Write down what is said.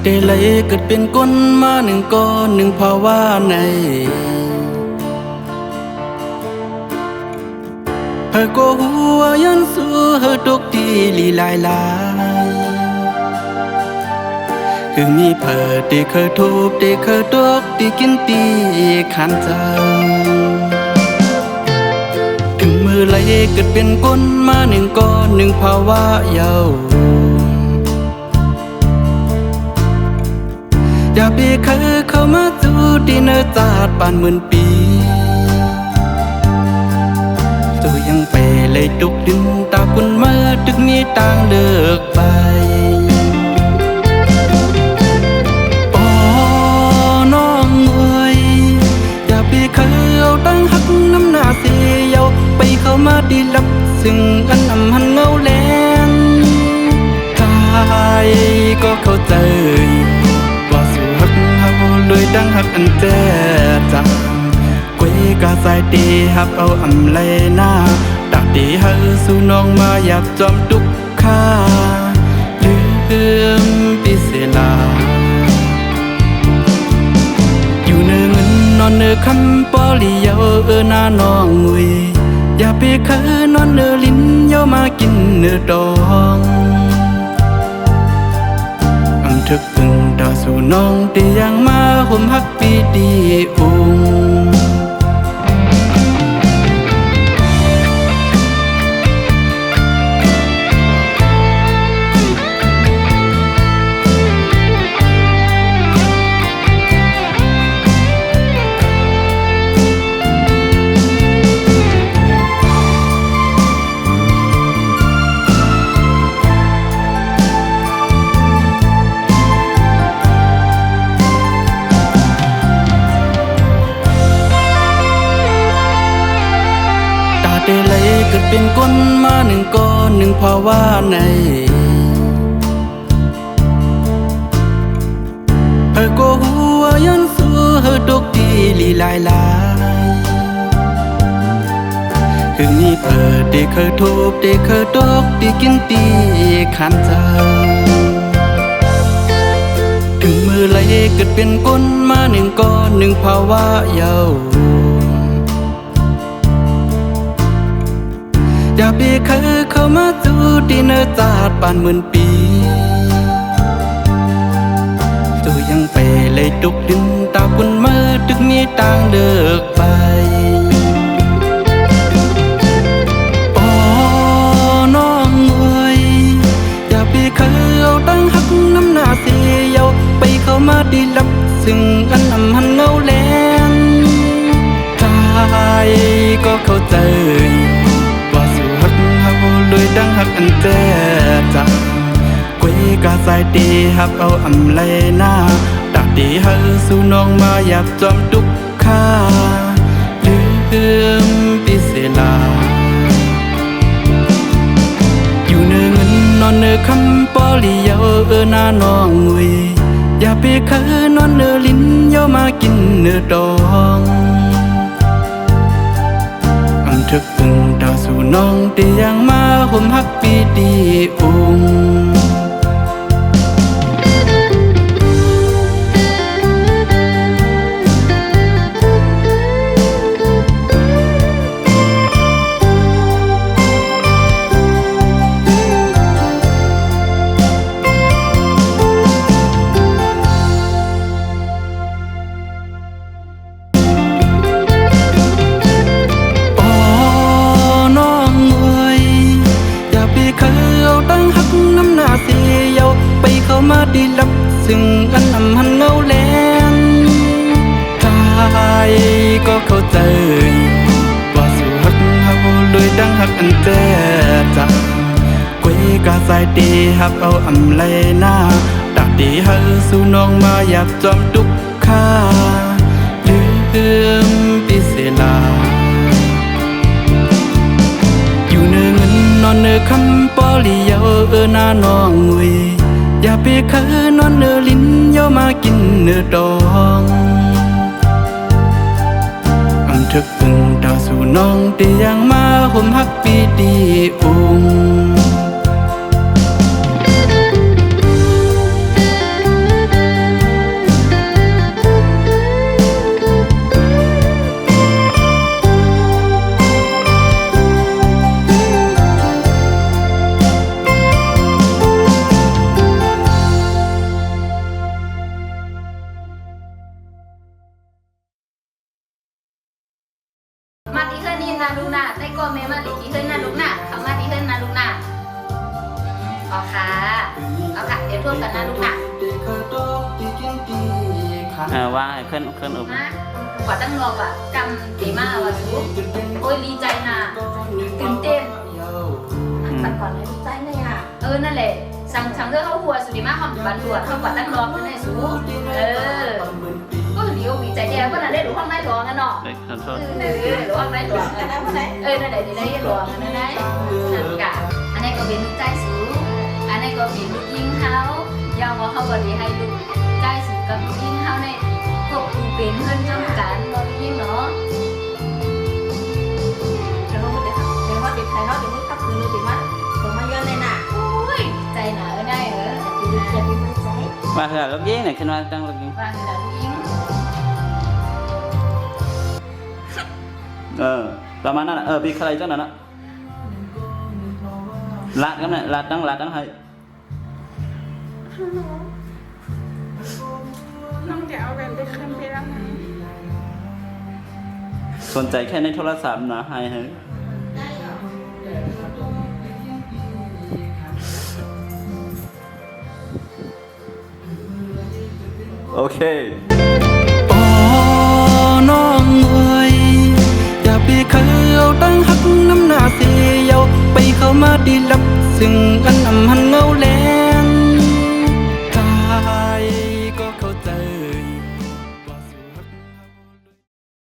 เดลัยเกิดเป็นก้นมาหนึ่งก้อนหนึ่งภาวะในเฮก็หัวยันสู้เฮตกที่ลีลายลายคือมีเพิดที่เคยทุบที่เคยตกที่กินตีขันเจ้าถึงมือไหลเกิดเป็นก้นมาหนึ่งก้อนหนึ่งภาวะเยาอย่าไปเคยเข้ามาสู่ที่เนื้อจาดป่านหมื่นปีตัวยังไปเลยตุกดินตาคุณเมื่อตึกนี้ต่างเลิกไปโอ้น้องเอ้ยอย่าไปเคยเอาตั้งหักน้ำหน้าเสียาวไปเข้ามาดีลับซึ่งอันนำหันเงาแรงกายก็เข้าใจเลยดังหักอันเจ็บจังกุยกาสายตีหับเอาอำไลหน้าตักตีให้สู่น้องมาหยับจอมทุกข้าลืมปีเสลาอยู่เนื้อเงินนอนเนื้อคำปอลีเยาหน้าน้องงุยอย่าไปเคยนอนเนื้อลิ้นเยามากินเนื้อดองทึกพึ่งดาวสู่น้องที่ยังมาห่มฮักปีดีอุ่งเดลัยเกิดเป็นก้นมาหนึ่งก้อนหนึ่งภาวะในเฮก็หัวยันสู้เฮตกที่ลีลายลายคือมีเพิดที่เคยทุบที่เคยตกที่กินตีขันเจ้าถึงมือไหลเกิดเป็นก้นมาหนึ่งก้อนหนึ่งภาวะเยาอย่าไปเคยเข้ามาสู่ที่เนื้อจาดป่านหมื่นปีตัวยังไปเลยตุกดินตาคุณเมื่อตึกนี้ต่างเลิกไปโอ้น้องเอ้ยอย่าไปเคยเอาตั้งหักน้ำหน้าเสียาวไปเข้ามาดีลับซึ่งอันนำหันเงาแรงกายก็เข้าใจเลยดังหักอันเจ็บจังกุยกาสายตีหับเอาอำไลหน้าตักตีให้สู่น้องมาหยับจอมทุกข้าลืมปีเสลาอยู่เนื้อเงินนอนเนื้อคำปอลีเยาหน้าน้องงุยอย่าไปเคยนอนเนื้อลิ้นเยามากินเนื้อดองทึกพึ่งดาวสู่น้องที่ยังมาห่มฮักปีดีอุ่งเข้ามาดีลับซึ่งอันนำหันเงาแรงกายก็เข้าใจว่าสู่หักเฮาเลยดังหักอันเจ็บจังกุยกาสายตีหับเอาอำไลหน้าตักตีให้สู่น้องมาหยับจอมทุกข้าลืมปีเสลาอยู่เนื้อเงินนอนเนื้อคำปอลีเยาหน้าน้องงุยอย่าไปเคยนอนเนื้อลิ้นเยามากินเนื้อดองทึกพึ่งดาวสู่น้องที่ยังมาห่มฮักปีดีอุ่ง เ นะลูกนะได้ก็แม่มาดีที่เฮือนนะลูกนะคำมาที่เฮือนนะลูกนะเอาค่ะเดี๋ยวท่วมกันนะลูกนะ ว่าให้ขึ้นอุบ นะกว่าตั้งรอบอ่ะกำตีมาว่ะสูโอ้ยดีใจนะตื่นเต้นปัดก่อนเลยดีใจเลยอ่ะนั่นแหละสั่งเรื่องเขาหัวสุดีมากความบันด่วนเขากว่าตั้งรอบเพื่อนให้สูก็เดี๋ยวดีใจแย่ก็นั่นได้หรือห้องได้หลวงกันเนาะ เด็กขอโทษ หรือห้องได้หลวงกันนะนั่นแหละดีได้หลวงกันนั่นได้นั่นกะอันนี้ก็เป็นลูกใจสูอันนี้ก็เป็นลูกยิงเขายาวว่าเขาก็ดีให้ลูกใจสูกับลูกยิงเขาในพวกดูเป็นเพื่อนจ้องกันเรายิงเนาะ เดี๋ยวเขาเด็กไทยเนาะเดี๋ยวมึงกลับคืนเลยถึงมั้ยผมมาเยอะเลยน่ะ โอ้ยใจหนาได้เหรอ อย่าไปมั่นใจ มาเถอะลูกยิงเนี่ยขึ้นมาตั้งลูกยิง วางเงินลูกยิง ประมาณนั้นปีใครจังนั้นลาดกันเนี่ยลาดตั้งให้ น้องจะเอาแหวนไปคืนพี่แล้วนะ สนใจแค่ในโทรศัพท์นะให้เฮ้ยโอเค